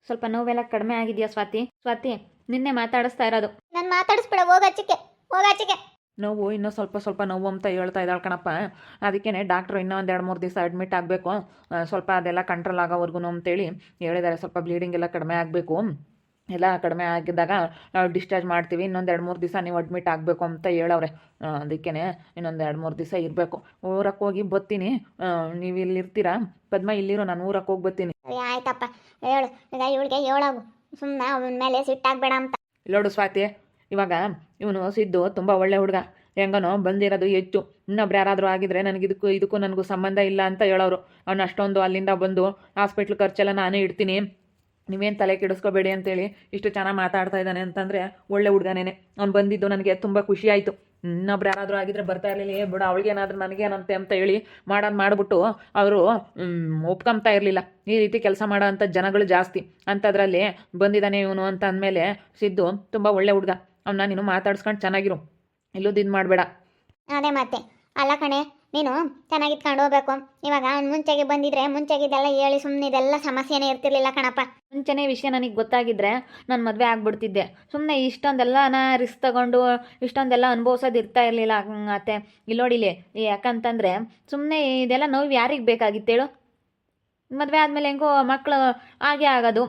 ಸ್ವಲ್ಪ ನೋವೆಲ್ಲ ಕಡಿಮೆ ಆಗಿದೆಯಾ ಸ್ವಾತಿ? ಸ್ವಾತಿ, ನಿನ್ನೆ ಮಾತಾಡಿಸ್ತಾ ಇರೋದು. ನಾನು ಮಾತಾಡಿಸ್ಬೇಡ, ಹೋಗಾಚಿಕೆ ಹೋಗಾಚಿಕೆ. ನೋವು ಇನ್ನೂ ಸ್ವಲ್ಪ ಸ್ವಲ್ಪ ನೋವು ಅಂತ ಹೇಳ್ತಾ ಇದ್ದಾಳೆ ಕಣಪ್ಪ. ಅದಕ್ಕೇ ಡಾಕ್ಟ್ರು ಇನ್ನೂ ಒಂದು 2-3 ದಿವಸ ಅಡ್ಮಿಟ್ ಆಗಬೇಕು, ಸ್ವಲ್ಪ ಅದೆಲ್ಲ ಕಂಟ್ರೋಲ್ ಆಗೋವರೆಗೂ ಅಂತೇಳಿ ಹೇಳಿದ್ದಾರೆ. ಸ್ವಲ್ಪ ಬ್ಲೀಡಿಂಗ್ ಎಲ್ಲ ಕಡಿಮೆ ಆಗಬೇಕು, ಎಲ್ಲ ಕಡಿಮೆ ಆಗಿದ್ದಾಗ ನಾವು ಡಿಸ್ಚಾರ್ಜ್ ಮಾಡ್ತೀವಿ. ಇನ್ನೊಂದು 2-3 ದಿವಸ ನೀವು ಅಡ್ಮಿಟ್ ಆಗಬೇಕು ಅಂತ ಹೇಳವ್ರೆ. ಅದಕ್ಕೇ ಇನ್ನೊಂದು 2-3 ದಿವಸ ಇರಬೇಕು. ಊರಕ್ಕೆ ಹೋಗಿ ಬರ್ತೀನಿ. ನೀವು ಇಲ್ಲಿರ್ತೀರಾ ಪದ್ಮ? ಇಲ್ಲಿರೋ, ನಾನು ಊರಕ್ಕೆ ಹೋಗಿ ಬರ್ತೀನಿ. ಆಯ್ತಪ್ಪ, ಹೇಳು. ಈಗ ಇವಳಿಗೆ ಹೇಳೋಗು, ಸುಮ್ಮನೆ ಅವನ ಮೇಲೆ ಸಿಟ್ಟಾಗಬೇಡ ಅಂತ. ಇಲ್ಲೋಡು ಸ್ವಾತಿ, ಇವಾಗ ಇವನು ಸಿದ್ದು ತುಂಬ ಒಳ್ಳೆ ಹುಡುಗ. ಹೆಂಗನೋ ಬಂದಿರೋದು ಹೆಚ್ಚು. ಇನ್ನೊಬ್ರು ಯಾರಾದರೂ ಆಗಿದ್ರೆ ನನಗೆ ಇದಕ್ಕೂ ನನಗೂ ಸಂಬಂಧ ಇಲ್ಲ ಅಂತ ಹೇಳೋರು. ಅವ್ನು ಅಷ್ಟೊಂದು ಅಲ್ಲಿಂದ ಬಂದು ಹಾಸ್ಪಿಟ್ಲ್ ಖರ್ಚೆಲ್ಲ ನಾನೇ ಇಡ್ತೀನಿ, ನೀವೇನು ತಲೆ ಕೆಡಿಸ್ಕೋಬೇಡಿ ಅಂತೇಳಿ ಇಷ್ಟು ಚೆನ್ನಾಗಿ ಮಾತಾಡ್ತಾ ಇದ್ದಾನೆ ಅಂತಂದರೆ ಒಳ್ಳೆ ಹುಡುಗನೇನೆ. ಅವ್ನು ಬಂದಿದ್ದು ನನಗೆ ತುಂಬ ಖುಷಿ ಆಯಿತು. ಇನ್ನೊಬ್ರು ಯಾರಾದರೂ ಆಗಿದ್ರೆ ಬರ್ತಾ ಇರಲಿಲ್ಲ, ಬಿಡು ಅವಳಿಗೇನಾದ್ರೂ ನನಗೇನಂತೆ ಅಂತ ಹೇಳಿ ಮಾಡಿಬಿಟ್ಟು ಅವರು ಒಪ್ಕೊಂತಾ ಇರಲಿಲ್ಲ. ಈ ರೀತಿ ಕೆಲಸ ಮಾಡೋ ಅಂಥ ಜನಗಳು ಜಾಸ್ತಿ. ಅಂಥದ್ರಲ್ಲಿ ಬಂದಿದ್ದಾನೆ ಇವನು ಅಂತ ಅಂದಮೇಲೆ ಸಿದ್ದು ತುಂಬ ಒಳ್ಳೆ ಹುಡುಗ. ಅವನ್ನ ನೀನು ಮಾತಾಡ್ಸ್ಕೊಂಡು ಚೆನ್ನಾಗಿರು, ಇಲ್ಲೋದು ಇದು ಮಾಡಬೇಡ. ಅದೇ ಮತ್ತೆ ಅಲ್ಲ ಕಣೆ, ನೀನು ಚೆನ್ನಾಗಿತ್ಕೊಂಡು ಹೋಗ್ಬೇಕು. ಇವಾಗ ಅವ್ನು ಮುಂಚೆಗೆ ಬಂದಿದ್ರೆ ಮುಂಚೆಗಿದೆಲ್ಲ ಹೇಳಿ ಸುಮ್ಮನೆ ಇದೆಲ್ಲ ಸಮಸ್ಯೆನೇ ಇರ್ತಿರ್ಲಿಲ್ಲ ಕಣಪ್ಪ. ಮುಂಚೆನೇ ವಿಷಯ ನನಗೆ ಗೊತ್ತಾಗಿದ್ದರೆ ನಾನು ಮದುವೆ ಆಗ್ಬಿಡ್ತಿದ್ದೆ. ಸುಮ್ಮನೆ ಇಷ್ಟೊಂದೆಲ್ಲ ರಿಸ್ಕ್ ತಗೊಂಡು ಇಷ್ಟೊಂದೆಲ್ಲ ಅನುಭವಿಸೋದು ಇರ್ತಾ ಇರಲಿಲ್ಲ ಅತ್ತೆ. ಇಲ್ಲಿ ನೋಡಿಲಿ, ಯಾಕಂತಂದರೆ ಸುಮ್ಮನೆ ಇದೆಲ್ಲ ನೋವು ಯಾರಿಗೆ ಬೇಕಾಗಿತ್ತೇಳು? ಮದುವೆ ಆದಮೇಲೆ ಹೆಂಗೋ ಮಕ್ಕಳು ಹಾಗೆ ಆಗೋದು.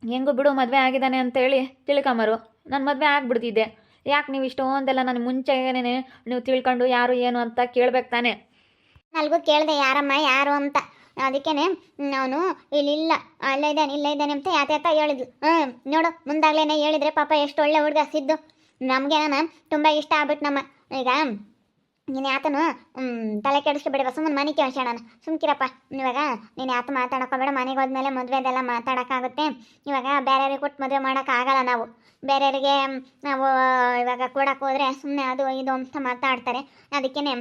ಹೆಂಗೋ ಬಿಡು, ಮದುವೆ ಆಗಿದ್ದಾನೆ ಅಂತೇಳಿ ತಿಳ್ಕೊಂಬರು. ನಾನು ಮದುವೆ ಆಗಿಬಿಡ್ತಿದ್ದೆ. ಯಾಕೆ ನೀವು ಇಷ್ಟೊಂದೆಲ್ಲ ನನಗೆ ಮುಂಚೆನೇ ನೀವು ತಿಳ್ಕೊಂಡು ಯಾರು ಏನು ಅಂತ ಕೇಳ್ಬೇಕು ತಾನೆ? ನನಗೂ ಕೇಳಿದೆ ಯಾರಮ್ಮ ಯಾರು ಅಂತ. ಅದಕ್ಕೇ ಅವನು ಇಲ್ಲಿಲ್ಲ, ಅಲ್ಲೇ ಇದ್ದಾನೆ ಅಂತ ಯಾತ ಹೇಳಿದ್ಲು. ನೋಡು, ಮುಂದಾಗ್ಲೇ ಹೇಳಿದ್ರೆ ಪಾಪ ಎಷ್ಟು ಒಳ್ಳೆ ಹುಡುಗ ಸಿದ್ದು. ನಮಗೆ ನಾನು ತುಂಬ ಇಷ್ಟ ಆಗ್ಬಿಟ್ಟು ನಮ್ಮ. ಈಗ ನೀನು ಯಾತನು ತಲೆ ಕೆಡಿಸ್ಕೊಬೇಡ, ಸುಮ್ಮನೆ ಮನೆ ಕೇಳ್ಸೋಣ. ಸುಮ್ಕಿರಪ್ಪ. ಇವಾಗ ನೀನು ಯಾತ ಮಾತಾಡೋಕೋಬೇಡ. ಮನೆಗೆ ಹೋದ್ಮೇಲೆ ಮದುವೆದೆಲ್ಲ ಮಾತಾಡೋಕ್ಕಾಗುತ್ತೆ. ಇವಾಗ ಬೇರೆಯವ್ರಿಗೆ ಕೊಟ್ಟು ಮದುವೆ ಮಾಡೋಕ್ಕಾಗಲ್ಲ ನಾವು. ಬೇರೆಯವರಿಗೆ ನಾವು ಇವಾಗ ಕೊಡೋಕೆ ಹೋದರೆ ಸುಮ್ಮನೆ ಅದು ಇದು ಅಂತ ಮಾತಾಡ್ತಾರೆ. ಅದಕ್ಕೇ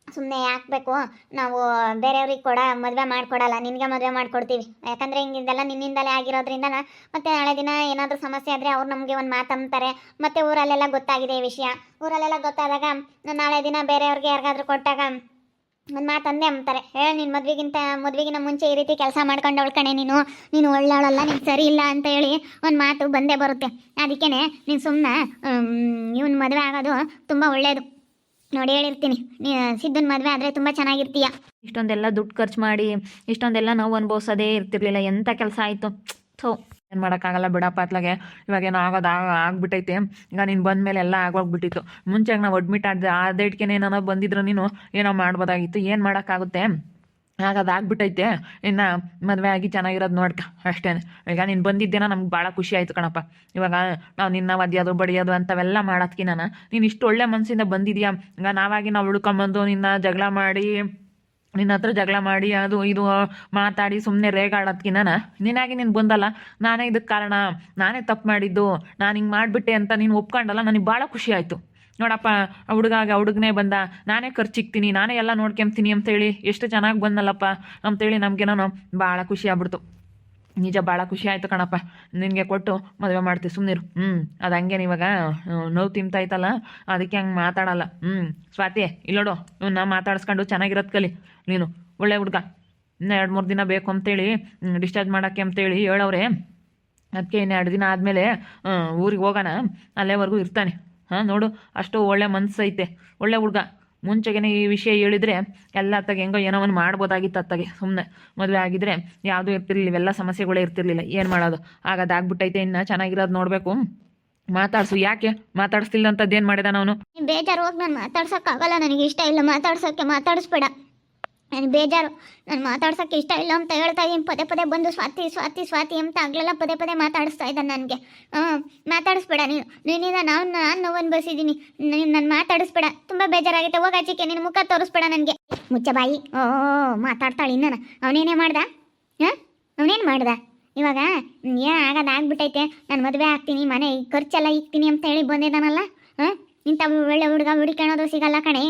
ಸುಮ್ಮನೆ ಯಾಕಬೇಕು, ನಾವು ಬೇರೆಯವ್ರಿಗೆ ಮದುವೆ ಮಾಡಿಕೊಡಲ್ಲ, ನಿನಗೆ ಮದುವೆ ಮಾಡಿಕೊಡ್ತೀವಿ. ಯಾಕಂದರೆ ಹಿಂಗಿದೆಲ್ಲ ನಿನ್ನಿಂದಲೇ ಆಗಿರೋದ್ರಿಂದ ಮತ್ತು ನಾಳೆ ದಿನ ಏನಾದರೂ ಸಮಸ್ಯೆ ಆದರೆ ಅವ್ರು ನಮಗೆ ಒಂದು ಮಾತಂತಾರೆ. ಮತ್ತು ಊರಲ್ಲೆಲ್ಲ ಗೊತ್ತಾಗಿದೆ ಈ ವಿಷಯ. ಊರಲ್ಲೆಲ್ಲ ಗೊತ್ತಾದಾಗ ನಾಳೆ ದಿನ ಬೇರೆಯವ್ರಿಗೆ ಯಾರಿಗಾದ್ರೂ ಕೊಟ್ಟಾಗ ಒಂದು ಮಾತಂದೇ ಅಂತಾರೆ, ನಿನ್ನ ಮದುವೆಗಿನ ಮುಂಚೆ ಈ ರೀತಿ ಕೆಲಸ ಮಾಡ್ಕೊಂಡು ಕಣೆ ನೀನು ಒಳ್ಳೆಯವಳಲ್ಲ, ನೀನು ಸರಿ ಇಲ್ಲ ಅಂತ ಹೇಳಿ ಒಂದು ಮಾತು ಬಂದೇ ಬರುತ್ತೆ. ಅದಕ್ಕೇ ನೀನು ಸುಮ್ಮನೆ ಇವನು ಮದುವೆ ಆಗೋದು ತುಂಬ ಒಳ್ಳೆಯದು. ನೋಡಿ ಹೇಳಿರ್ತೀನಿ, ಸಿದ್ದನ ಮದುವೆ ಆದರೆ ತುಂಬ ಚೆನ್ನಾಗಿರ್ತೀಯ. ಇಷ್ಟೊಂದೆಲ್ಲ ದುಡ್ಡು ಖರ್ಚು ಮಾಡಿ ಇಷ್ಟೊಂದೆಲ್ಲ ನೋವು ಅನುಭವಿಸೋದೇ ಇರ್ತಿರ್ಲಿಲ್ಲ. ಎಂಥ ಕೆಲಸ ಆಯಿತು. ಏನು ಮಾಡೋಕ್ಕಾಗಲ್ಲ ಬಿಡಪ್ಪ. ಅತ್ಲಾಗೆ ಇವಾಗೇನೋ ಆಗ್ಬಿಟ್ಟೈತೆ. ಈಗ ನೀನು ಬಂದಮೇಲೆ ಎಲ್ಲ ಆಗೋಗ್ಬಿಟ್ಟಿತ್ತು. ಮುಂಚೆಗೆ ನಾವು ಅಡ್ಮಿಟ್ ಆದೇಟ್ಗೆ ಏನೋ ಬಂದಿದ್ರು ನೀನು ಏನೋ ಮಾಡ್ಬೋದಾಗಿತ್ತು. ಏನು ಮಾಡೋಕ್ಕಾಗುತ್ತೆ, ಆಗ್ಬಿಟ್ಟೈತೆ. ಇನ್ನು ಮದುವೆ ಆಗಿ ಚೆನ್ನಾಗಿರೋದು ನೋಡ್ಕ ಅಷ್ಟೇ. ಈಗ ನೀನು ಬಂದಿದ್ದೇನೋ ನಮ್ಗೆ ಭಾಳ ಖುಷಿ ಆಯಿತು ಕಣಪ್ಪ. ಇವಾಗ ನಾವು ನಿನ್ನ ಒದ್ಯೋದು ಬಡಿಯೋದು ಅಂಥವೆಲ್ಲ ಮಾಡೋದಕ್ಕೆ ನೀನು ಇಷ್ಟು ಒಳ್ಳೆ ಮನಸ್ಸಿಂದ ಬಂದಿದ್ಯಾ. ಈಗ ನಾವು ಹುಡ್ಕೊಂಬಂದು ಜಗಳ ಮಾಡಿ ಅದು ಇದು ಮಾತಾಡಿ ಸುಮ್ಮನೆ ರೇಗಾಡೋದ್ಕಿನ್ನ ನೀನಾಗಿ ನೀನು ಬಂದಲ್ಲ, ನಾನೇ ಇದಕ್ಕೆ ಕಾರಣ, ನಾನೇ ತಪ್ಪು ಮಾಡಿದ್ದು, ನಾನು ಹಿಂಗೆ ಮಾಡಿಬಿಟ್ಟೆ ಅಂತ ನೀನು ಒಪ್ಕೊಂಡಲ್ಲ, ನನಗೆ ಭಾಳ ಖುಷಿ ಆಯಿತು. ನೋಡಪ್ಪ, ಹುಡುಗನೇ ಬಂದ, ನಾನೇ ಖರ್ಚಿಕ್ತೀನಿ, ನಾನೇ ಎಲ್ಲ ನೋಡ್ಕೊಂತೀನಿ ಅಂತೇಳಿ ಎಷ್ಟು ಚೆನ್ನಾಗಿ ಬಂದಲ್ಲಪ್ಪ ಅಂತೇಳಿ ನಮಗೇನೋ ಭಾಳ ಖುಷಿ ಆಗ್ಬಿಡ್ತು. ನಿಜ ಭಾಳ ಖುಷಿ ಆಯಿತು ಕಣಪ್ಪ. ನಿನಗೆ ಕೊಟ್ಟು ಮದುವೆ ಮಾಡ್ತೀವಿ, ಸುಮ್ಮನಿರು. ಅದು ಹಂಗೇನು ಇವಾಗ ನೋವು ತಿಂತಾಯ್ತಲ್ಲ, ಅದಕ್ಕೆ ಹಂಗೆ ಮಾತಾಡಲ್ಲ. ಸ್ವಾತಿ, ಇಲ್ಲೋಡು, ಇವನ್ನ ಮಾತಾಡಿಸ್ಕೊಂಡು ಚೆನ್ನಾಗಿರೋದು ಕಲಿ ನೀನು. ಒಳ್ಳೆ ಹುಡುಗ. ಇನ್ನೂ 2-3 ದಿನ ಬೇಕು ಅಂತೇಳಿ ಡಿಸ್ಚಾರ್ಜ್ ಮಾಡೋಕ್ಕೆ ಅಂತೇಳಿ ಹೇಳವ್ರೆ. ಅದಕ್ಕೆ ಇನ್ನು 2 ದಿನ ಆದಮೇಲೆ ಊರಿಗೆ ಹೋಗೋಣ, ಅಲ್ಲೇವರೆಗೂ ಇರ್ತಾನೆ. ನೋಡು, ಅಷ್ಟು ಒಳ್ಳೆ ಮನಸ್ಸೈತೆ, ಒಳ್ಳೆ ಹುಡುಗ. ಮುಂಚೆಗೆ ಈ ವಿಷಯ ಹೇಳಿದರೆ ಎಲ್ಲ ಅತ್ತಾಗೆ ಹೆಂಗೋ ಏನೋ ಒಂದು ಮಾಡ್ಬೋದಾಗಿತ್ತು. ಅತ್ತಾಗೆ ಸುಮ್ಮನೆ ಮದುವೆ ಆಗಿದ್ರೆ ಯಾವುದೂ ಇರ್ತಿರ್ಲಿಲ್ಲ, ಇವೆಲ್ಲ ಸಮಸ್ಯೆಗಳೇ ಇರ್ತಿರ್ಲಿಲ್ಲ. ಏನು ಮಾಡೋದು, ಆಗೋದಾಗ್ಬಿಟ್ಟೈತೆ. ಇನ್ನು ಚೆನ್ನಾಗಿರೋದು ನೋಡಬೇಕು. ಮಾತಾಡ್ಸು. ಯಾಕೆ ಮಾತಾಡಿಸ್ತಿಲ್ಲ ಅಂತದ್ದೇನು ಮಾಡಿದ ನಾನು? ಬೇಜಾರು ಹೋಗಿ ನಾನು ಮಾತಾಡ್ಸೋಕ್ಕಾಗಲ್ಲ, ನನಗೆ ಇಷ್ಟ ಇಲ್ಲ ಮಾತಾಡಿಸ್ಬೇಡ. ನನಗೆ ಬೇಜಾರು, ನಾನು ಮಾತಾಡ್ಸೋಕ್ಕೆ ಇಷ್ಟ ಇಲ್ಲ ಅಂತ ಹೇಳ್ತಾ ಇದ್ದೀನಿ. ಪದೇ ಬಂದು ಸ್ವಾತಿ ಅಂತ ಆಗಲೆಲ್ಲ ಪದೇ ಮಾತಾಡಿಸ್ತಾ ಇದ್ದಾನೆ ನನಗೆ. ಮಾತಾಡಿಸ್ಬೇಡ ನೀನಿಂದ ನಾನು ನೋವು ಅನ್ಭವಿಸಿದ್ದೀನಿ. ನೀನು ನಾನು ಮಾತಾಡಿಸ್ಬೇಡ, ತುಂಬ ಬೇಜಾರಾಗುತ್ತೆ. ಹೋಗಾಚಿಕೆ, ನಿನ್ನ ಮುಖ ತೋರಿಸ್ಬೇಡ ನನಗೆ. ಮುಚ್ಚ ಬಾಯಿ. ಮಾತಾಡ್ತಾಳೆ ಇನ್ನೇನು. ಅವನೇನೇ ಮಾಡ್ದ ಇವಾಗ? ಆಗೋದಾಗ್ಬಿಟ್ಟೈತೆ. ನಾನು ಮದುವೆ ಆಗ್ತೀನಿ, ಮನೆ ಖರ್ಚೆಲ್ಲ ಇಕ್ತೀನಿ ಅಂತ ಹೇಳಿ ಬಂದಿದ್ದಾನಲ್ಲ. ಇಂಥ ಒಳ್ಳೆ ಹುಡುಗ ಹುಡುಕಾಣೋದು ಸಿಗಲ್ಲ ಕಣೆ.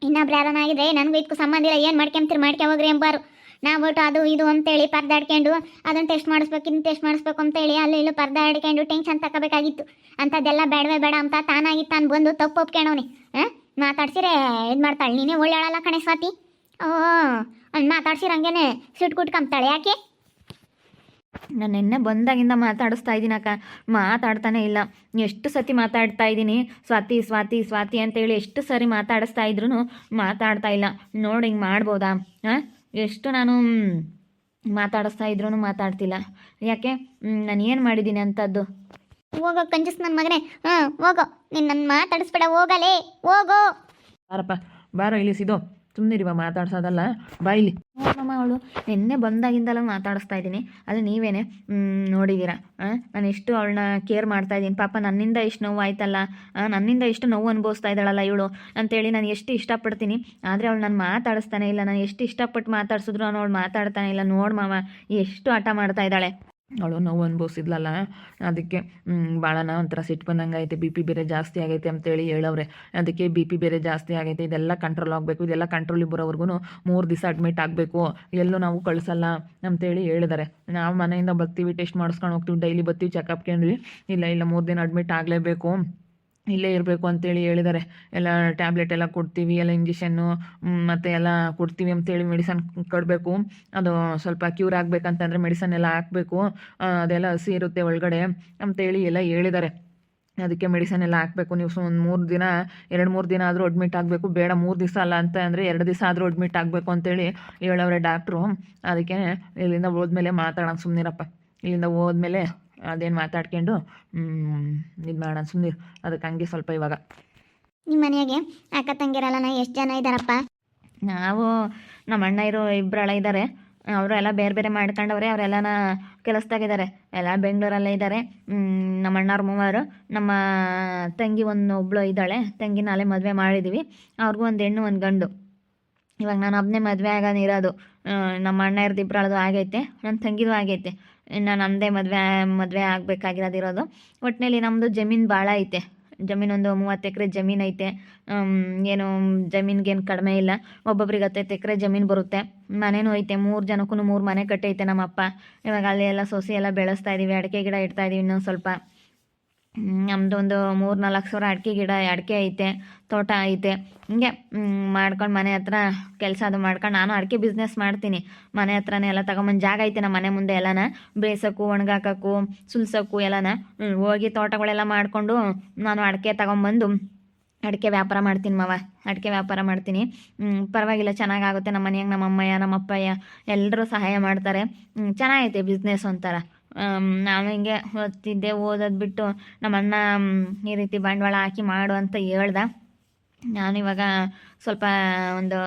ಇನ್ನೊಬ್ರು ಯಾರನ್ನಾಗಿದ್ರೆ ನನಗೂ ಇದಕ್ಕೂ ಸಂಬಂಧ ಇಲ್ಲ, ಏನು ಮಾಡ್ಕೊಂತೀರಿ ಹೋಗ್ರಿ ಎಂಬಾರು. ನಾವು ಒಟ್ಟು ಅದು ಇದು ಅಂತೇಳಿ ಪರ್ದಾಡ್ಕೊಂಡು ಅದನ್ನು ಟೆಸ್ಟ್ ಮಾಡಿಸ್ಬೇಕು ಇದನ್ನು ಟೆಸ್ಟ್ ಮಾಡಿಸ್ಬೇಕು ಅಂತೇಳಿ ಅಲ್ಲಿ ಇಲ್ಲೂ ಪರ್ದಾಡ್ಕೊಂಡು ಟೆನ್ಷನ್ ತಗೋಬೇಕಾಗಿತ್ತು. ಅಂಥದ್ದೆಲ್ಲ ಬೇಡ ಅಂತ ತಾನು ಬಂದು ತಪ್ಪು ಒಪ್ಕೊಂಡವನಿ. ಮಾತಾಡ್ಸಿರೆ ಇದು ಮಾಡ್ತಾಳೆ. ನೀನೇ ಒಳ್ಳೆಯಳಲ್ಲ ಕಣೆ ಸ್ವಾತಿ. ಅವ್ನು ಮಾತಾಡ್ಸಿರಂಗೇನೆ ಸಿಟ್ಟು ಕುಟ್ಕೊಂತಾಳೆ. ಯಾಕೆ ನಾನು ನಿನ್ನೆ ಬಂದಾಗಿಂದ ಮಾತಾಡಿಸ್ತಾ ಇದ್ದೀನಿ ಅಕ್ಕ, ಮಾತಾಡ್ತಾನೆ ಇಲ್ಲ. ಎಷ್ಟು ಸತಿ ಮಾತಾಡ್ತಾ ಇದ್ದೀನಿ, ಸ್ವಾತಿ ಸ್ವಾತಿ ಸ್ವಾತಿ ಅಂತೇಳಿ ಎಷ್ಟು ಸರಿ ಮಾತಾಡಿಸ್ತಾ ಇದ್ರು ಮಾತಾಡ್ತಾ ಇಲ್ಲ. ನೋಡಿ ಹಿಂಗೆ ಮಾಡ್ಬೋದಾ? ಹಾಂ, ಎಷ್ಟು ನಾನು ಮಾತಾಡಿಸ್ತಾ ಇದ್ರೂ ಮಾತಾಡ್ತಿಲ್ಲ. ಯಾಕೆ? ನಾನು ಏನು ಮಾಡಿದ್ದೀನಿ ಅಂಥದ್ದು? ಹೋಗೋ ಕಂಜೂಸ್ ನನ್ನ ಮಗನೇ, ಹೋಗೋ, ನೀನು ನನ್ನ ಮಾತಾಡಿಸ್ಬೇಡ, ಹೋಗಲೇ ಹೋಗೋ. ಬಾರಪ್ಪ, ಬಾರೋ ಇಲ್ಲಿ ಸಿದೋ, ಸುಮ್ಮನಿರಿವ, ಮಾತಾಡ್ಸೋದಲ್ಲ, ಬಾ ಇಲ್ಲಿ. ನೋಡಮ್ಮ, ಅವಳು ನಿನ್ನೆ ಬಂದಾಗಿಂದಲೂ ಮಾತಾಡಿಸ್ತಾ ಇದ್ದೀನಿ, ಅಲ್ಲಿ ನೀವೇನೆ ನೋಡಿದ್ದೀರಾ. ನಾನು ಎಷ್ಟು ಅವಳನ್ನ ಕೇರ್ ಮಾಡ್ತಾ ಇದ್ದೀನಿ. ಪಾಪ ನನ್ನಿಂದ ಇಷ್ಟು ನೋವು ಆಯ್ತಲ್ಲ, ನನ್ನಿಂದ ಇಷ್ಟು ನೋವು ಅನುಭವಿಸ್ತಾ ಇದ್ದಾಳಲ್ಲ ಇವಳು ಅಂತೇಳಿ ನಾನು ಎಷ್ಟು ಇಷ್ಟಪಡ್ತೀನಿ. ಆದರೆ ಅವಳು ನಾನು ಮಾತಾಡಿಸ್ತಾನೆ ಇಲ್ಲ. ನಾನು ಎಷ್ಟು ಇಷ್ಟಪಟ್ಟು ಮಾತಾಡ್ಸಿದ್ರು ಅವಳು ಮಾತಾಡ್ತಾನೆ ಇಲ್ಲ. ನೋಡು ಮಾವ, ಎಷ್ಟು ಹಠ ಮಾಡ್ತಾ ಇದ್ದಾಳೆ. ಅವಳು ನೋವು ಅನುಭವಿಸಿದ್ಲಲ್ಲ, ಅದಕ್ಕೆ ಭಾಳನ ಒಂಥರ ಸಿಟ್ಟು ಬಂದಂಗೆ ಐತೆ. ಬಿ ಪಿ ಬೇರೆ ಜಾಸ್ತಿ ಆಗೈತೆ ಅಂತೇಳಿ ಹೇಳವ್ರೆ. ಅದಕ್ಕೆ ಬಿ ಪಿ ಬೇರೆ ಜಾಸ್ತಿ ಆಗೈತೆ, ಇದೆಲ್ಲ ಕಂಟ್ರೋಲ್ ಆಗಬೇಕು, ಇದೆಲ್ಲ ಕಂಟ್ರೋಲಿಗೆ ಬರೋವರೆಗೂ 3 ದಿವಸ ಅಡ್ಮಿಟ್ ಆಗಬೇಕು, ಎಲ್ಲೂ ನಾವು ಕಳಿಸಲ್ಲ ಅಂತೇಳಿ ಹೇಳಿದ್ದಾರೆ. ನಾವು ಮನೆಯಿಂದ ಬರ್ತೀವಿ, ಟೆಸ್ಟ್ ಮಾಡಿಸ್ಕೊಂಡು ಹೋಗ್ತೀವಿ, ಡೈಲಿ ಬರ್ತೀವಿ ಚೆಕಪ್ಗೆ ಅಂದ್ವಿ. ಇಲ್ಲ 3 ದಿನ ಅಡ್ಮಿಟ್ ಆಗಲೇಬೇಕು, ಇಲ್ಲೇ ಇರಬೇಕು ಅಂತೇಳಿ ಹೇಳಿದ್ದಾರೆ. ಎಲ್ಲ ಟ್ಯಾಬ್ಲೆಟ್ ಎಲ್ಲ ಕೊಡ್ತೀವಿ, ಎಲ್ಲ ಇಂಜೆಕ್ಷನ್ನು ಮತ್ತು ಎಲ್ಲ ಕೊಡ್ತೀವಿ ಅಂತೇಳಿ ಮೆಡಿಸನ್ ಕೊಡಬೇಕು. ಅದು ಸ್ವಲ್ಪ ಕ್ಯೂರ್ ಆಗಬೇಕಂತಂದರೆ ಮೆಡಿಸನ್ ಎಲ್ಲ ಹಾಕಬೇಕು, ಅದೆಲ್ಲ ಹಸಿ ಇರುತ್ತೆ ಒಳಗಡೆ ಅಂತೇಳಿ ಎಲ್ಲ ಹೇಳಿದ್ದಾರೆ. ಅದಕ್ಕೆ ಮೆಡಿಸನ್ ಎಲ್ಲ ಹಾಕಬೇಕು. ನೀವು ಒಂದು 3 ದಿನ 2-3 ದಿನ ಆದರೂ ಅಡ್ಮಿಟ್ ಆಗಬೇಕು, ಬೇಡ 3 ದಿವಸ ಅಲ್ಲ ಅಂತ ಅಂದರೆ 2 ದಿವಸ ಆದರೂ ಅಡ್ಮಿಟ್ ಆಗಬೇಕು ಅಂತೇಳಿ ಹೇಳವ್ರೆ ಡಾಕ್ಟ್ರು. ಅದಕ್ಕೆ ಇಲ್ಲಿಂದ ಹೋದ್ಮೇಲೆ ಮಾತಾಡೋಣ, ಸುಮ್ಮನಿರಪ್ಪ. ಇಲ್ಲಿಂದ ಹೋದ್ಮೇಲೆ ಅದೇನು ಮಾತಾಡ್ಕೊಂಡು ಇದು ಮಾಡೋಣ, ಸುಮ್ಮನಿರು. ಅದಕ್ಕೆ ಹಂಗೆ ಸ್ವಲ್ಪ ಇವಾಗ ನಿಮ್ಮ ಮನೆಯಾಗೆ ಅಕ್ಕ ತಂಗಿರಲ್ಲ ಎಷ್ಟು ಜನ ಇದ್ದಾರಪ್ಪ? ನಾವು ನಮ್ಮ ಅಣ್ಣ ಇರೋ 2 ಇದ್ದಾರೆ. ಅವರು ಎಲ್ಲ ಬೇರೆ ಬೇರೆ ಮಾಡ್ಕೊಂಡವ್ರೆ. ಅವರೆಲ್ಲನ ಕೆಲಸದಾಗಿದ್ದಾರೆ, ಎಲ್ಲ ಬೆಂಗಳೂರಲ್ಲೇ ಇದ್ದಾರೆ. ನಮ್ಮ ಅಣ್ಣವ್ರ 3, ನಮ್ಮ ತಂಗಿ ಒಬ್ಬಳು ಇದ್ದಾಳೆ. ತಂಗಿ ನಾಳೆ ಮದುವೆ ಮಾಡಿದ್ದೀವಿ. ಅವ್ರಿಗೂ 1 ಹೆಣ್ಣು 1 ಗಂಡು. ಇವಾಗ ನಾನು ಒಬ್ಬನೇ ಮದುವೆ ಆಗೋನಿರೋದು. ನಮ್ಮ ಅಣ್ಣ ಇರೋದು 2 ಆಗೈತೆ, ನನ್ನ ತಂಗಿದು ಆಗೈತೆ. ಇನ್ನು ನಮ್ಮದೇ ಮದುವೆ ಆಗಬೇಕಾಗಿರೋದಿರೋದು. ಒಟ್ಟಿನಲ್ಲಿ ನಮ್ಮದು ಜಮೀನು ಭಾಳ ಐತೆ. ಜಮೀನು ಒಂದು 30 ಎಕರೆ ಜಮೀನು ಐತೆ. ಏನು ಜಮೀನಿಗೇನು ಕಡಿಮೆ ಇಲ್ಲ. ಒಬ್ಬೊಬ್ರಿಗೆ 10 ಎಕರೆ ಜಮೀನು ಬರುತ್ತೆ. ಮನೆಯೂ ಐತೆ, 3 ಜನಕ್ಕೂ 3 ಮನೆ ಕಟ್ಟೈತೆ ನಮ್ಮಪ್ಪ. ಇವಾಗ ಅಲ್ಲಿ ಎಲ್ಲ ಸೊಸೆ ಎಲ್ಲ ಬೆಳೆಸ್ತಾ ಇದ್ದೀವಿ, ಅಡಿಕೆ ಗಿಡ ಇಡ್ತಾ ಇದ್ದೀವಿ ಇನ್ನೊಂದು ಸ್ವಲ್ಪ. ನಮ್ಮದು ಒಂದು 3-4 ಸಾವಿರ ಅಡಿಕೆ ಐತೆ, ತೋಟ ಐತೆ. ಹಿಂಗೆ ಮಾಡ್ಕೊಂಡು ಮನೆ ಹತ್ರ ಕೆಲಸ ಅದು ಮಾಡ್ಕೊಂಡು ನಾನು ಅಡಿಕೆ ಬಿಸ್ನೆಸ್ ಮಾಡ್ತೀನಿ. ಮನೆ ಹತ್ರನೇ ಎಲ್ಲ ತಗೊಂಬಂದು ಜಾಗ ಐತೆ ನಮ್ಮ ಮನೆ ಮುಂದೆ, ಎಲ್ಲನ ಬೇಯಿಸೋಕ್ಕೂ ಒಣಗಾಕೋಕ್ಕೂ ಸುಲ್ಸೋಕ್ಕೂ ಎಲ್ಲನ ಹೋಗಿ ತೋಟಗಳೆಲ್ಲ ಮಾಡಿಕೊಂಡು ನಾನು ಅಡಿಕೆ ತಗೊಂಬಂದು ಅಡಿಕೆ ವ್ಯಾಪಾರ ಮಾಡ್ತೀನಿ ಮಾವ. ಅಡಿಕೆ ವ್ಯಾಪಾರ ಮಾಡ್ತೀನಿ. ಪರವಾಗಿಲ್ಲ, ಚೆನ್ನಾಗಾಗುತ್ತೆ. ನಮ್ಮ ಮನೆಯಾಗ ನಮ್ಮ ಅಮ್ಮಯ್ಯ ನಮ್ಮ ಅಪ್ಪಯ್ಯ ಎಲ್ಲರೂ ಸಹಾಯ ಮಾಡ್ತಾರೆ. ಚೆನ್ನಾಗೈತೆ ಬಿಸ್ನೆಸ್ ಒಂಥರ. ನಾನು ಹಿಂಗೆ ಓದ್ತಿದ್ದೆ, ಓದೋದು ಬಿಟ್ಟು ನಮ್ಮ ಅಣ್ಣ ಈ ರೀತಿ ಬಂಡವಾಳ ಹಾಕಿ ಮಾಡು ಅಂತ ಹೇಳ್ದ. ನಾನಿವಾಗ ಸ್ವಲ್ಪ ಒಂದು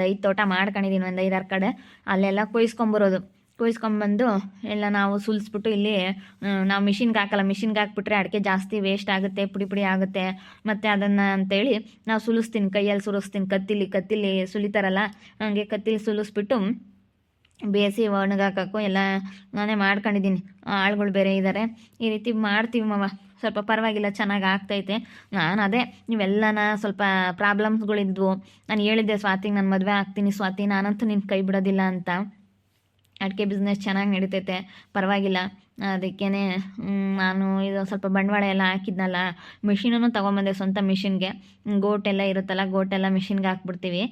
5 ತೋಟ ಮಾಡ್ಕೊಂಡಿದ್ದೀನಿ, ಒಂದು 5-6 ಕಡೆ. ಅಲ್ಲೆಲ್ಲ ಕೊಯ್ಸ್ಕೊಂಬಂದು ಎಲ್ಲ ನಾವು ಸುಲಿಸ್ಬಿಟ್ಟು ಇಲ್ಲಿ ನಾವು ಮಿಷಿನ್ಗೆ ಹಾಕಲ್ಲ. ಮಿಷಿನ್ಗೆ ಹಾಕ್ಬಿಟ್ರೆ ಅಡಿಕೆ ಜಾಸ್ತಿ ವೇಸ್ಟ್ ಆಗುತ್ತೆ, ಪುಡಿ ಆಗುತ್ತೆ. ಮತ್ತು ಅದನ್ನು ಅಂತೇಳಿ ನಾವು ಸುಲಿಸ್ತೀನಿ, ಕೈಯಲ್ಲಿ ಸುಲಿಸ್ತೀನಿ. ಕತ್ತಿಲಿ ಸುಲಿತಾರಲ್ಲ, ಹಂಗೆ ಕತ್ತಿಲಿ ಸುಲಿಸ್ಬಿಟ್ಟು ಬೇಯಿಸಿ ಒಣಗಾಕೋಕ್ಕೂ ಎಲ್ಲ ನಾನೇ ಮಾಡ್ಕೊಂಡಿದ್ದೀನಿ. ಆಳುಗಳು ಬೇರೆ ಇದ್ದಾರೆ. ಈ ರೀತಿ ಮಾಡ್ತೀವಿ ಮಾವ. ಸ್ವಲ್ಪ ಪರವಾಗಿಲ್ಲ, ಚೆನ್ನಾಗಿ ಆಗ್ತೈತೆ. ನಾನು ಅದೇ ನೀವೆಲ್ಲನ ಸ್ವಲ್ಪ ಪ್ರಾಬ್ಲಮ್ಸ್ಗಳಿದ್ವು. ನಾನು ಹೇಳಿದ್ದೆ ಸ್ವಾತಿಗೆ ನಾನು ಮದುವೆ ಆಗ್ತೀನಿ ಸ್ವಾತಿ, ನಾನಂತೂ ನಿನ್ನ ಕೈ ಬಿಡೋದಿಲ್ಲ ಅಂತ. ಅಡಿಕೆ ಬಿಸ್ನೆಸ್ ಚೆನ್ನಾಗಿ ನಡೀತೈತೆ, ಪರವಾಗಿಲ್ಲ. ಅದಕ್ಕೇ ನಾನು ಇದು ಸ್ವಲ್ಪ ಬಂಡವಾಳ ಎಲ್ಲ ಹಾಕಿದ್ನಲ್ಲ, ಮಿಷಿನೂ ತೊಗೊಂಬಂದೆ ಸ್ವಂತ ಮಿಷಿನ್ಗೆ. ಗೋಟೆಲ್ಲ ಇರುತ್ತಲ್ಲ, ಗೋಟೆಲ್ಲ ಮಿಷಿನ್ಗೆ ಹಾಕ್ಬಿಡ್ತೀವಿ.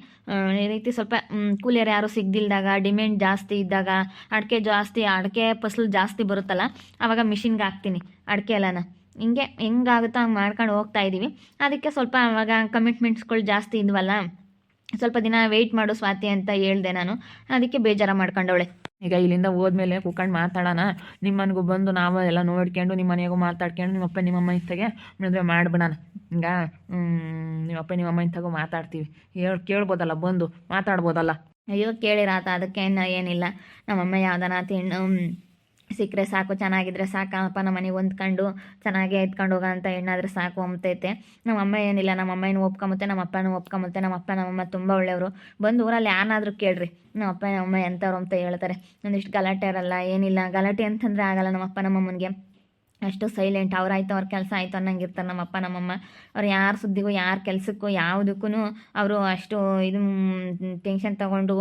ಈ ರೀತಿ ಸ್ವಲ್ಪ ಕೂಲಿಯರು ಯಾರು ಸಿಗ್ದಿಲ್ದಾಗ, ಡಿಮ್ಯಾಂಡ್ ಜಾಸ್ತಿ ಇದ್ದಾಗ, ಅಡಿಕೆ ಫಸಲು ಜಾಸ್ತಿ ಬರುತ್ತಲ್ಲ, ಆವಾಗ ಮಿಷಿನ್ಗೆ ಹಾಕ್ತೀನಿ ಅಡಿಕೆ ಎಲ್ಲನ. ಹಿಂಗೆ ಹೆಂಗಾಗುತ್ತೋ ಹಂಗೆ ಮಾಡ್ಕೊಂಡು ಹೋಗ್ತಾ ಇದ್ದೀವಿ. ಅದಕ್ಕೆ ಸ್ವಲ್ಪ ಆವಾಗ ಕಮಿಟ್ಮೆಂಟ್ಸ್ಗಳು ಜಾಸ್ತಿ ಇದ್ವಲ್ಲ, ಸ್ವಲ್ಪ ದಿನ ವೆಯ್ಟ್ ಮಾಡು ಸ್ವಾತಿ ಅಂತ ಹೇಳ್ದೆ ನಾನು. ಅದಕ್ಕೆ ಬೇಜಾರ ಮಾಡ್ಕೊಂಡವಳೆ. ಈಗ ಇಲ್ಲಿಂದ ಹೋದ್ಮೇಲೆ ಕೂತ್ಕೊಂಡು ಮಾತಾಡೋಣ. ನಿಮ್ಮ ಮನೆಗೂ ಬಂದು ನಾವು ಎಲ್ಲ ನೋಡ್ಕೊಂಡು ನಿಮ್ಮ ಮನೆಯಾಗೂ ಮಾತಾಡ್ಕೊಂಡು ನಿಮ್ಮಪ್ಪ ನಿಮ್ಮಮ್ಮ ಇಂತಾಗೆ ಮದುವೆ ಮಾಡಿಬಿಡೋಣ. ಈಗ ನಿಮ್ಮಪ್ಪ ನಿಮ್ಮಮ್ಮ ಇಂತಾಗೂ ಮಾತಾಡ್ತೀವಿ. ಕೇಳ್ಬೋದಲ್ಲ, ಬಂದು ಮಾತಾಡ್ಬೋದಲ್ಲ. ಅಯ್ಯೋ ಕೇಳಿರಾತ, ಅದಕ್ಕೆ ಏನಿಲ್ಲ. ನಮ್ಮಮ್ಮ ಯಾವ್ದಾನ ಹೆಣ್ಣು ಸಿಕ್ಕರೆ ಸಾಕು, ಚೆನ್ನಾಗಿದ್ರೆ ಸಾಕಪ್ಪ. ನಮ್ಮ ಮನೆಗೆ ಹೊಂದ್ಕೊಂಡು ಚೆನ್ನಾಗಿ ಎತ್ಕೊಂಡು ಹೋಗೋ ಅಂತ ಹೆಣ್ಣಾದ್ರೆ ಸಾಕು ಅಂತೈತೆ. ನಮ್ಮಮ್ಮ ಏನಿಲ್ಲ, ನಮ್ಮಮ್ಮನೂ ಒಪ್ಕೊಂಬತ್ತೆ, ನಮ್ಮಪ್ಪನೂ ಒಪ್ಕೊಂಬತ್ತೆ. ನಮ್ಮಪ್ಪ ನಮ್ಮಮ್ಮ ತುಂಬ ಒಳ್ಳೆಯವರು. ಬಂದು ಊರಲ್ಲಿ ಯಾರನ್ನಾದ್ರೂ ಕೇಳ್ರಿ, ನಮ್ಮಪ್ಪ ನಮ್ಮಮ್ಮ ಎಂಥವ್ರು ಅಂತ ಹೇಳ್ತಾರೆ. ಒಂದಿಷ್ಟು ಗಲಾಟೆ ಇರಲ್ಲ, ಏನಿಲ್ಲ. ಗಲಾಟೆ ಅಂತಂದರೆ ಆಗಲ್ಲ ನಮ್ಮಪ್ಪ ನಮ್ಮಮ್ಮನಿಗೆ. ಅಷ್ಟು ಸೈಲೆಂಟ್. ಅವ್ರಾಯ್ತು ಅವ್ರ ಕೆಲಸ ಆಯಿತು ಅನ್ನಂಗೆ ಇರ್ತಾರೆ ನಮ್ಮಪ್ಪ ನಮ್ಮಮ್ಮ. ಅವ್ರು ಯಾರ ಸುದ್ದಿಗೂ, ಯಾರ ಕೆಲಸಕ್ಕೂ, ಯಾವುದಕ್ಕೂ ಅವರು ಅಷ್ಟು ಇದು ಟೆನ್ಷನ್ ತೊಗೊಂಡು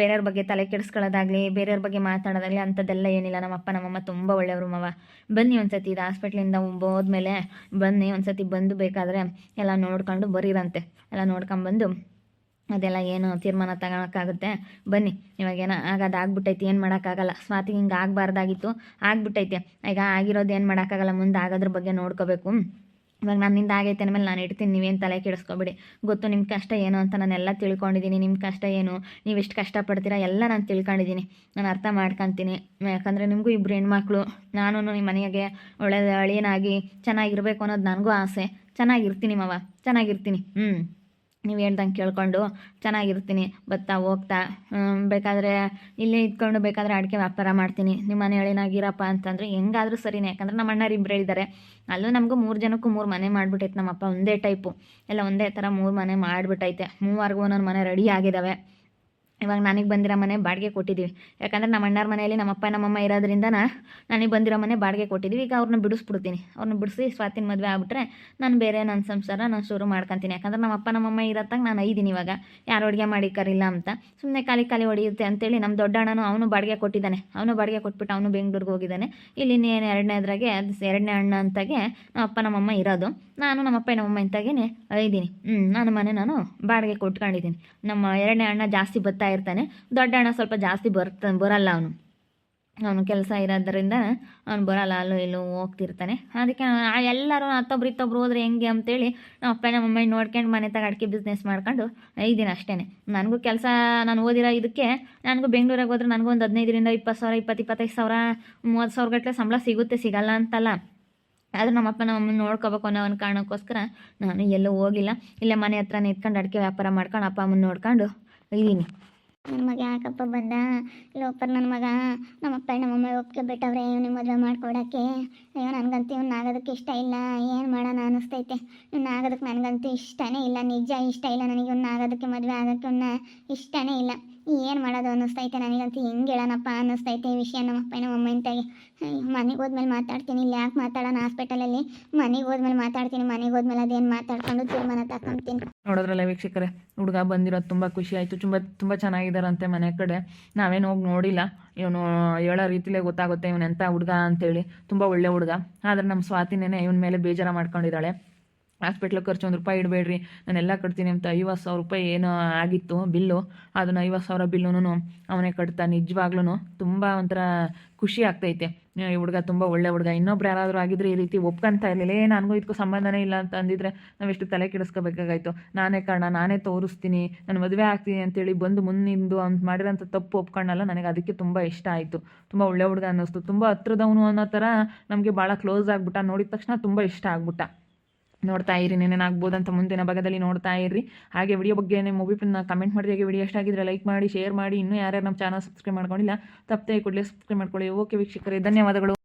ಬೇರೆಯವ್ರ ಬಗ್ಗೆ ತಲೆ ಕೆಡಿಸ್ಕೊಳ್ಳೋದಾಗಲಿ, ಬೇರೆಯವ್ರ ಬಗ್ಗೆ ಮಾತಾಡೋದಾಗಲಿ ಅಂಥದ್ದೆಲ್ಲ ಏನಿಲ್ಲ. ನಮ್ಮಪ್ಪ ನಮ್ಮಮ್ಮ ತುಂಬ ಒಳ್ಳೆಯವರು ಮಾವ. ಬನ್ನಿ ಒಂದ್ಸತಿ, ಇದು ಹಾಸ್ಪಿಟ್ಲಿಂದ ಹೋದ್ಮೇಲೆ ಬನ್ನಿ ಒಂದ್ಸತಿ, ಬಂದು ಬೇಕಾದರೆ ಎಲ್ಲ ನೋಡ್ಕೊಂಡು ಬರೀರಂತೆ. ಎಲ್ಲ ನೋಡ್ಕೊಂಬಂದು ಅದೆಲ್ಲ ಏನು ತೀರ್ಮಾನ ತಗೊಳಕ್ಕಾಗುತ್ತೆ. ಬನ್ನಿ, ಇವಾಗೇನೋ ಆಗೋದಾಗ್ಬಿಟ್ಟೈತಿ, ಏನು ಮಾಡೋಕ್ಕಾಗಲ್ಲ. ಸ್ವಾತಿಗೆ ಹಿಂಗೆ ಆಗಬಾರ್ದಾಗಿತ್ತು, ಆಗ್ಬಿಟ್ಟೈತೆ. ಈಗ ಆಗಿರೋದು ಏನು ಮಾಡೋಕ್ಕಾಗಲ್ಲ, ಮುಂದೆ ಆಗೋದ್ರ ಬಗ್ಗೆ ನೋಡ್ಕೋಬೇಕು. ಇವಾಗ ನನ್ನಿಂದ ಆಗೈತೆ ಅಂದಮೇಲೆ ನಾನು ಇಡ್ತೀನಿ, ನೀವೇನು ತಲೆ ಕೆಡಿಸ್ಕೊಬೇಡಿ. ಗೊತ್ತು ನಿಮ್ಮ ಕಷ್ಟ ಏನು ಅಂತ, ನಾನೆಲ್ಲ ತಿಳ್ಕೊಂಡಿದ್ದೀನಿ. ನಿಮ್ಮ ಕಷ್ಟ ಏನು, ನೀವು ಎಷ್ಟು ಕಷ್ಟಪಡ್ತೀರಾ ಎಲ್ಲ ನಾನು ತಿಳ್ಕೊಂಡಿದ್ದೀನಿ, ನಾನು ಅರ್ಥ ಮಾಡ್ಕೊತೀನಿ. ಯಾಕಂದರೆ ನಿಮಗೂ ಇಬ್ಬರು ಹೆಣ್ಮಕ್ಳು, ನಾನು ನಿಮ್ಮ ಮನೆಗೆ ಒಳ್ಳೆಯ ಅಳಿಯನಾಗಿ ಚೆನ್ನಾಗಿರ್ಬೇಕು ಅನ್ನೋದು ನನಗೂ ಆಸೆ. ಚೆನ್ನಾಗಿರ್ತೀನಿ ಮಾವ, ಚೆನ್ನಾಗಿರ್ತೀನಿ. ನೀವು ಹೇಳ್ದಂಗೆ ಕೇಳ್ಕೊಂಡು ಚೆನ್ನಾಗಿರ್ತೀನಿ. ಬರ್ತಾ ಹೋಗ್ತಾ ಬೇಕಾದರೆ ಇಲ್ಲೇ ಇದ್ಕೊಂಡು ಬೇಕಾದರೆ ಅಡಿಕೆ ವ್ಯಾಪಾರ ಮಾಡ್ತೀನಿ. ನಿಮ್ಮ ಮನೆ ಅಳಿನಾಗಿರಪ್ಪ ಅಂತಂದರೆ ಹೆಂಗಾದರೂ ಸರಿನೇ. ಯಾಕಂದರೆ ನಮ್ಮ ಅಣ್ಣರು ಇಬ್ಬರು ಹೇಳಿದ್ದಾರೆ. ಅಲ್ಲೂ ನಮಗೂ 3 ಜನಕ್ಕೂ 3 ಮನೆ ಮಾಡಿಬಿಟ್ಟೈತೆ. ನಮ್ಮಪ್ಪ ಒಂದೇ ಟೈಪು, ಎಲ್ಲ ಒಂದೇ ಥರ 3 ಮನೆ ಮಾಡಿಬಿಟ್ಟೈತೆ. 3 ಒಂದೊಂದು ಮನೆ ರೆಡಿ ಆಗಿದ್ದಾವೆ. ಇವಾಗ ನನಗೆ ಬಂದಿರೋ ಮನೆ ಬಾಡಿಗೆ ಕೊಟ್ಟಿದ್ದೀವಿ. ಯಾಕಂದರೆ ನಮ್ಮ ಅಣ್ಣರ ಮನೆಯಲ್ಲಿ ನಮ್ಮಪ್ಪ ನಮ್ಮಮ್ಮ ಇರೋದ್ರಿಂದ ನನಗೆ ಬಂದಿರೋ ಮನೆ ಬಾಡಿಗೆ ಕೊಟ್ಟಿದ್ದೀವಿ. ಈಗ ಅವ್ರನ್ನ ಬಿಡಿಸ್ಬಿಡ್ತೀನಿ. ಅವ್ರನ್ನ ಬಿಡಿಸಿ ಸ್ವಾತಿನ ಮದುವೆ ಆಗ್ಬಿಟ್ರೆ ನಾನು ಬೇರೆ ನನ್ನ ಸಂಸಾರ ನಾನು ಶುರು ಮಾಡ್ಕೊತೀನಿ. ಯಾಕಂದ್ರೆ ನಮ್ಮಪ್ಪ ನಮ್ಮಮ್ಮ ಇರತ್ತಾಗ ನಾನು ಐದೀನಿ. ಇವಾಗ ಯಾರು ಅಡುಗೆ ಮಾಡಿ ಕರಿಲ್ಲ ಅಂತ ಸುಮ್ಮನೆ ಖಾಲಿ ಹೊಡೆಯುತ್ತೆ ಅಂತೇಳಿ ನಮ್ಮ ದೊಡ್ಡ ಅಣ್ಣನೂ ಅವನು ಬಾಡಿಗೆ ಕೊಟ್ಟಿದ್ದಾನೆ. ಅವನು ಬಾಡಿಗೆ ಕೊಟ್ಬಿಟ್ಟು ಅವನು ಬೆಂಗ್ಳೂರಿಗೆ ಹೋಗಿದ್ದಾನೆ. ಇಲ್ಲಿ ಇನ್ನೇನು 2ನೇದ್ರಾಗೆ ಅದು 2ನೇ ಅಣ್ಣ ಅಂತಾಗೆ ನಮ್ಮಪ್ಪ ನಮ್ಮಮ್ಮ ಇರೋದು. ನಾನು ನಮ್ಮಪ್ಪ ನಮ್ಮಮ್ಮ ಇಂತಾಗೇ ಐದೀನಿ. ನಾನು ಮನೆ ನಾನು ಬಾಡಿಗೆ ಕೊಟ್ಕೊಂಡಿದ್ದೀನಿ. ನಮ್ಮ 2ನೇ ಅಣ್ಣ ಜಾಸ್ತಿ ಬರ್ತಾ ಇರ್ತಾನೆ. ದೊಡ್ಡ ಅಣ್ಣ ಸ್ವಲ್ಪ ಜಾಸ್ತಿ ಬರಲ್ಲ. ಅವನು ಕೆಲಸ ಇರೋದ್ರಿಂದ ಅವ್ನು ಬರಲ್ಲ, ಅಲ್ಲೂ ಇಲ್ಲೂ ಹೋಗ್ತಿರ್ತಾನೆ. ಅದಕ್ಕೆ ಎಲ್ಲರೂ ಹತ್ತೊಬ್ರು ಇತ್ತೊಬ್ರು ಹೋದ್ರೆ ಹೆಂಗೆ ಅಂತೇಳಿ ನಮ್ಮ ಅಪ್ಪ ನಮ್ಮಮ್ಮ ನೋಡ್ಕೊಂಡು ಮನೆ ತಗ ಅಡಿಕೆ ಬಿಸ್ನೆಸ್ ಮಾಡ್ಕೊಂಡು ಐದಿನ ಅಷ್ಟೇ. ನನಗೂ ಕೆಲಸ ನಾನು ಓದಿರೋ ಇದಕ್ಕೆ ನನಗೂ ಬೆಂಗಳೂರಿಗೆ ಹೋದ್ರೆ ನನಗೂ ಒಂದು 15ರಿಂದ 20 ಸಾವಿರ 25 ಸಾವಿರ 30 ಸಾವಿರ ಗಟ್ಟಲೆ ಸಂಬಳ ಸಿಗುತ್ತೆ, ಸಿಗಲ್ಲ ಅಂತಲ್ಲ. ಆದ್ರೆ ನಮ್ಮಪ್ಪ ನಮ್ಮಮ್ಮನ ನೋಡ್ಕೋಬೇಕು ಅನ್ನೋ ಒಂದು ಕಾರಣಕ್ಕೋಸ್ಕರ ನಾನು ಎಲ್ಲೂ ಹೋಗಿಲ್ಲ. ಇಲ್ಲೇ ಮನೆ ಹತ್ರ ನಿಂತ್ಕೊಂಡು ಅಡಿಕೆ ವ್ಯಾಪಾರ ಮಾಡ್ಕೊಂಡು ಅಪ್ಪ ಅಮ್ಮನ ನೋಡ್ಕೊಂಡು ಇದ್ದೀನಿ. ನನ್ನ ಮಗ ಯಾಕಪ್ಪ ಬಂದ ಲೋಪರ್? ನನ್ನ ಮಗ ನಮ್ಮಪ್ಪ ನಮ್ಮಮ್ಮ ಒಪ್ಪಿಗೆ ಬಿಟ್ಟವ್ರೆ ಇವ್ನಿಗೆ ಮದುವೆ ಮಾಡ್ಕೊಡೋಕ್ಕೆ. ಅಯ್ಯೋ ನನಗಂತೂ ಇವ್ನ ಆಗೋದಕ್ಕೆ ಇಷ್ಟ ಇಲ್ಲ. ಏನು ಮಾಡೋಣ ಅನ್ನಿಸ್ತೈತೆ. ಇವ್ನ ಆಗೋದಕ್ಕೆ ನನಗಂತೂ ಇಷ್ಟನೇ ಇಲ್ಲ, ನಿಜ ಇಷ್ಟ ಇಲ್ಲ ನನಗೆ. ಇವ್ನ ಆಗೋದಕ್ಕೆ ಮದುವೆ ಆಗೋಕ್ಕೆ ಇವ್ನ ಇಷ್ಟನೇ ಇಲ್ಲ. ಏನು ಮಾಡೋದು ಅನ್ನಿಸ್ತೈತೆ ನನಗಂತೂ. ಹೆಂಗೆ ಹೇಳೋಣಪ್ಪ ಅನ್ನಿಸ್ತೈತೆ ಈ ವಿಷಯ ನಮ್ಮಪ್ಪ ನಮ್ಮಮ್ಮ ಇಂತಾಗೆ. ಮನೆಗೆ ಹೋದ್ಮೇಲೆ ಮಾತಾಡ್ತೀನಿ. ಇಲ್ಲಿ ಯಾಕೆ ಮಾತಾಡೋಣ ಹಾಸ್ಪಿಟಲಲ್ಲಿ? ಮನೆಗೆ ಹೋದ್ಮೇಲೆ ಮಾತಾಡ್ತೀನಿ. ಮನೆಗೆ ಹೋದ್ಮೇಲೆ ಅದೇನು ಮಾತಾಡ್ಕೊಂಡು ತೀರ್ಮಾನ ತಗೊಂತೀನಿ. ನೋಡೋದ್ರಲ್ಲ ವೀಕ್ಷಕರೇ, ಹುಡುಗ ಬಂದಿರೋದು ತುಂಬ ಖುಷಿ ಆಯಿತು. ತುಂಬ ಚೆನ್ನಾಗಿದ್ದಾರಂತೆ ಮನೆ ಕಡೆ. ನಾವೇನು ಹೋಗಿ ನೋಡಿಲ್ಲ. ಇವನು ಹೇಳೋ ರೀತಿಲೇ ಗೊತ್ತಾಗುತ್ತೆ ಇವನು ಎಂಥ ಹುಡುಗ ಅಂತೇಳಿ. ತುಂಬ ಒಳ್ಳೆ ಹುಡುಗ. ಆದರೆ ನಮ್ಮ ಸ್ವಾತಿನೇ ಇವನ ಮೇಲೆ ಬೇಜಾರ ಮಾಡ್ಕೊಂಡಿದ್ದಾಳೆ. ಹಾಸ್ಪಿಟ್ಲಿಗೆ ಖರ್ಚು 1 ರೂಪಾಯಿ ಇಡಬೇಡ್ರಿ, ನಾನೆಲ್ಲ ಕಟ್ತೀನಿ ಅಂತ 50,000 ರೂಪಾಯಿ ಏನೋ ಆಗಿತ್ತು ಬಿಲ್ಲು. ಅದನ್ನು 50,000 ಬಿಲ್ಲುನು ಅವನೇ ಕಟ್ತಾ. ನಿಜವಾಗ್ಲೂ ತುಂಬ ಒಂಥರ ಖುಷಿ ಆಗ್ತೈತೆ. ಈ ಹುಡುಗ ತುಂಬ ಒಳ್ಳೆ ಹುಡುಗ. ಇನ್ನೊಬ್ರು ಯಾರಾದರೂ ಆಗಿದ್ರೆ ಈ ರೀತಿ ಒಪ್ಕೊಂತ ಇರಲಿಲ್ಲ. ನನಗೂ ಇದಕ್ಕೂ ಸಂಬಂಧನೇ ಇಲ್ಲ ಅಂತ ಅಂದಿದ್ರೆ ನಾವೆಷ್ಟು ತಲೆ ಕೆಡಿಸ್ಕೋಬೇಕಾಗಾಯ್ತು. ನಾನೇ ಕಾರಣ, ನಾನೇ ತೋರಿಸ್ತೀನಿ, ನಾನು ಮದುವೆ ಆಗ್ತೀನಿ ಅಂತೇಳಿ ಬಂದು ಮುಂದಿಂದು ಅವ್ನು ಮಾಡಿರೋಂಥ ತಪ್ಪು ಒಪ್ಕೊಂಡಲ್ಲ. ನನಗೆ ಅದಕ್ಕೆ ತುಂಬ ಇಷ್ಟ ಆಯಿತು. ತುಂಬ ಒಳ್ಳೆ ಹುಡುಗ ಅನ್ನಿಸ್ತು. ತುಂಬ ಹತ್ರದವನು ಅನ್ನೋ ಥರ ನಮಗೆ ಭಾಳ ಕ್ಲೋಸ್ ಆಗ್ಬಿಟ್ಟ. ನೋಡಿದ ತಕ್ಷಣ ತುಂಬ ಇಷ್ಟ ಆಗ್ಬಿಟ್ಟ. ನೋಡ್ತಾ ಇರಿ, ಏನೇನಾಗ್ಬೋದು ಅಂತ ಮುಂದಿನ ಭಾಗದಲ್ಲಿ ನೋಡ್ತಾ ಇರ್ರಿ. ಹಾಗೆ ವಿಡಿಯೋ ಬಗ್ಗೆ ನಿಮ್ಮ ಒಪಿನಿಯನ್ನ ಕಮೆಂಟ್ ಮಾಡಿ. ಹಾಗೆ ವಿಡಿಯೋ ಎಷ್ಟಾಗಿದ್ರೆ ಲೈಕ್ ಮಾಡಿ, ಶೇರ್ ಮಾಡಿ. ಇನ್ನೂ ಯಾರ್ಯಾರು ನಮ್ಮ ಚಾನಲ್ ಸಬ್ಸ್ಕ್ರೈಬ್ ಮಾಡ್ಕೊಂಡಿಲ್ಲ ತಪ್ಪದೆ ಕೂಡಲೇ ಸಬ್ಸ್ಕ್ರೈಬ್ ಮಾಡ್ಕೊಳ್ಳಿ. ಓಕೆ ವೀಕ್ಷಕರೇ, ಧನ್ಯವಾದಗಳು.